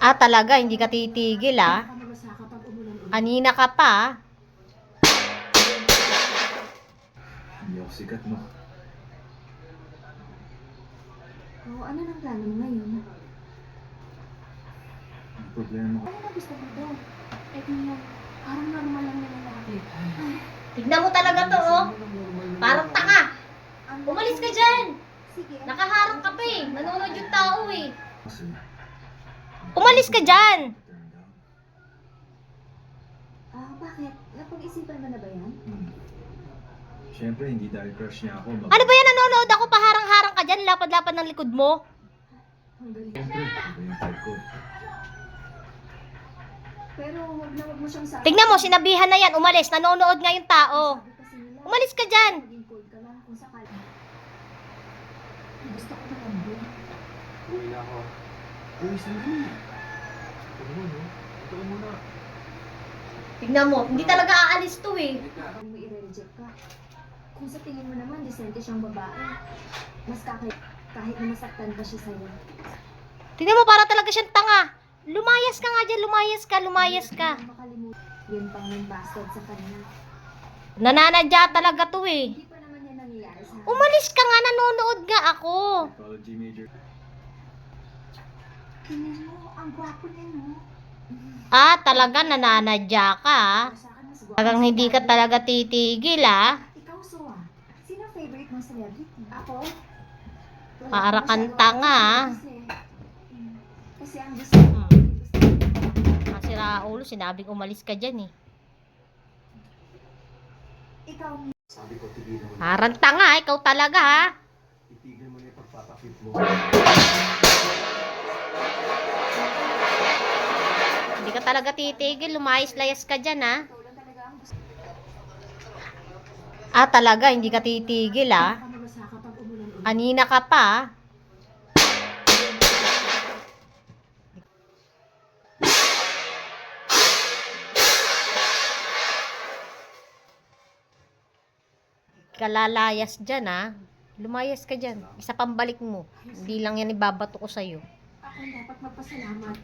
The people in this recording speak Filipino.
Talaga, hindi ka titigil Kanina ka pa. Hindi ako sikat, no? Oo, ano nang plano mo ngayon? Ang problema ko. Ano na gusto mo doon? Eh kung parang normal lang na lalaki. Tignan mo talaga to, Parang taka. Umalis ka dyan. Sige. Nakaharap ka pa Nanonood yung tao Kasi, Umalis ka dyan. turn down. Bakit? Napag-isipan mo na ba yan? Siyempre, hindi dahil crush niya ako. Ano ba yan? Nanonood ako, paharang-harang ka dyan. Lapad-lapad ng likod mo. Ang galing. Siyempre, iba yung type ko. Pero huwag mo siyang sabi. Tignan mo, sinabihan na yan. Umalis. Nanonood nga yung tao. Sabi kasi nila, Umalis ka dyan. maging cold ka lang kung sakali. Gusto ko naman doon. Uwi na ako. Uwi sa muna. Ito mo, no? Ito mo muna. Tignan mo, hindi talaga aalis to Bakit mo i-reject ka? Kung sa tingin mo naman, disente siyang babae. Mas kahit na masaktan pa siya sa'yo. Tignan mo, para talaga siyang tanga. Lumayas ka nga dyan, lumayas ka. Hindi mo makalimutan. Yun pang nang-bastard sa kanya. Nananadya talaga to Hindi pa naman yan nangyayari sa akin. Umalis ka nga, nanonood nga ako. Psychology major. Tingnan mo, ang gwapo niya, no? Talaga nananadya ka Sa akin, mas gwapo Talagang si hindi ka Daddy. talaga titigil Ikaw, Soa. Sino ang favorite mong celebrity? Ako? Wala Para akong kang masyadong tanga, Kasi ang gusto ko. Si Raulo, sinabing umalis ka dyan Ikaw, Sabi ko, tigilan mo na. Parang tanga, ikaw talaga Itigil mo na yung pagpapakit mo. Hindi ka talaga titigil, lumayas-layas ka dyan ikaw lang talaga ang gusto Talaga, hindi ka titigil ka mabasa kapag umulan ulit. Kanina ka pa Kalalayas dyan Lumayas ka dyan. Isa pambalik mo. Hindi lang yan ibabato ko sa'yo. Ako ang dapat magpasalamat.